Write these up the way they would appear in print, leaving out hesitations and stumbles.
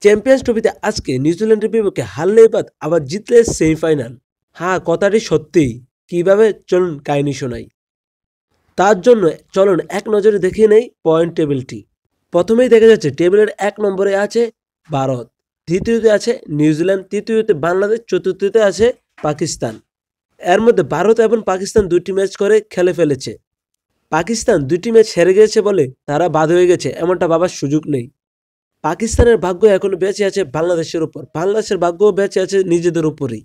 Champions ট্রফিতে আজকে নিউজিল্যান্ডের বিপক্ষে হারলে বাদ আবার জিতলে সেমিফাইনাল। হ্যাঁ, কথাটি সত্যি। কিভাবে চলুন কাহিনী শোনাই। তার জন্য চলুন এক নজরে দেখে নেই পয়েন্ট টেবিলটি। প্রথমেই দেখা যাচ্ছে টেবিলের 1 নম্বরে আছে ভারত, দ্বিতীয়তে আছে নিউজিল্যান্ড, তৃতীয়তে বাংলাদেশ, চতুর্থতে আছে পাকিস্তান। এর মধ্যে ভারত এবং পাকিস্তান 2টি ম্যাচ করে খেলে ফেলেছে। পাকিস্তান 2টি ম্যাচ হেরে গেছে বলে তারা বাদ হয়ে গেছে এমনটা ভাবার সুযোগ নেই। পাকিস্তানের ভাগ্য এখনো বেঁচে আছে বাংলাদেশের উপর, বাংলাদেশের ভাগ্যও বেঁচে আছে নিজেদের উপরেই।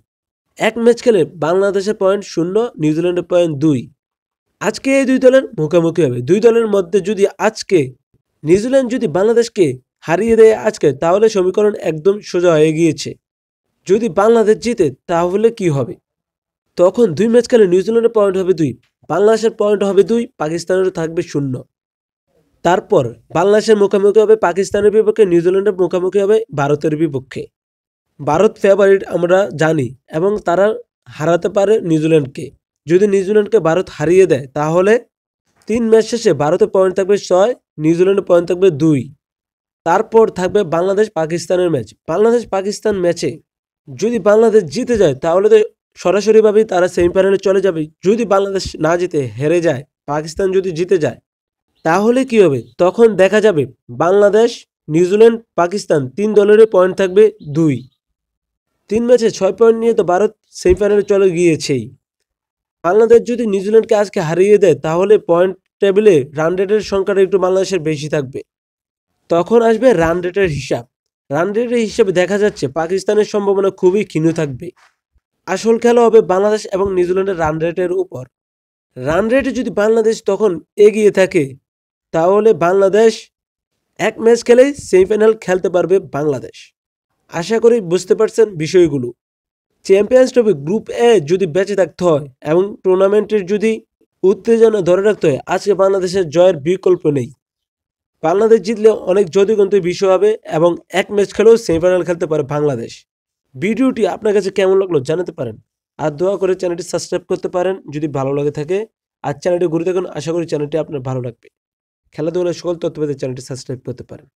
এক ম্যাচ খেলে বাংলাদেশের পয়েন্ট 0, নিউজিল্যান্ডের পয়েন্ট 2। আজকে এই দুই দলের মুখোমুখি হবে। দুই দলের মধ্যে যদি আজকে নিউজিল্যান্ড যদি বাংলাদেশকে হারিয়ে দেয় আজকে, তাহলে সমীকরণ একদম সোজা হয়ে গিয়েছে। যদি বাংলাদেশ জিতে তাহলে কি হবে? তখন 2 ম্যাচ খেলে নিউজিল্যান্ডের পয়েন্ট হবে 2, বাংলাদেশের পয়েন্ট হবে 2, পাকিস্তানেরও থাকবে 0। তারপর বাংলাদেশের মুখোমুখি হবে পাকিস্তানের বিপক্ষে, নিউজিল্যান্ডের মুখোমুখি হবে ভারতের বিপক্ষে। ভারত ফেভারিট আমরা জানি এবং তারা হারাতে পারে নিউজিল্যান্ডকে। যদি নিউজিল্যান্ডকে ভারত হারিয়ে দেয় তাহলে 3 ম্যাচ শেষে ভারতের পয়েন্ট থাকবে 6, নিউজিল্যান্ডের পয়েন্ট থাকবে 2। তারপর থাকবে বাংলাদেশ পাকিস্তানের ম্যাচ। বাংলাদেশ পাকিস্তান ম্যাচে যদি বাংলাদেশ জিতে যায় তাহলে তো সরাসরিভাবেই তারা সেমিফাইনালে চলে যাবে। যদি বাংলাদেশ না জিতে হেরে যায়, পাকিস্তান যদি জিতে যায় তাহলে কি হবে? তখন দেখা যাবে বাংলাদেশ, নিউজিল্যান্ড, পাকিস্তান 3 দলেরই পয়েন্ট থাকবে 2। 3 ম্যাচে 6 পয়েন্ট নিয়ে তো ভারত সেমিফাইনালে চলে গিয়েছেই। বাংলাদেশ যদি নিউজিল্যান্ডকে আজকে হারিয়ে দেয় তাহলে পয়েন্ট টেবিলে রান রেটের সংখ্যাটা একটু বাংলাদেশের বেশি থাকবে। তখন আসবে রান রেটের হিসাব। রান রেটের হিসাবে দেখা যাচ্ছে পাকিস্তানের সম্ভাবনা খুবই ক্ষীণ থাকবে। আসল খেলা হবে বাংলাদেশ এবং নিউজিল্যান্ডের রান রেটের উপর। রান রেটে যদি বাংলাদেশ তখন এগিয়ে থাকে তাহলে বাংলাদেশ এক ম্যাচ খেলেই সেমিফাইনাল খেলতে পারবে বাংলাদেশ। আশা করি বুঝতে পারছেন বিষয়গুলো। চ্যাম্পিয়ন্স ট্রফি গ্রুপ এ যদি বেঁচে থাকতে হয় এবং টুর্নামেন্টের যদি উত্তেজনা ধরে রাখতে হয়, আজকে বাংলাদেশের জয়ের বিকল্প নেই। বাংলাদেশ জিতলে অনেক যদিগন্তের বিষয় হবে এবং এক ম্যাচ খেলেও সেমিফাইনাল খেলতে পারে বাংলাদেশ। ভিডিওটি আপনার কাছে কেমন লাগলো জানাতে পারেন। আর দোয়া করে চ্যানেলটি সাবস্ক্রাইব করতে পারেন যদি ভালো লাগে থাকে। আর চ্যানেলটি ঘুরে দেখুন, আশা করি চ্যানেলটি আপনার ভালো লাগবে। খেলাধুলার সকল তথ্য পেতে চ্যানেলটি সাবস্ক্রাইব করতে পারেন।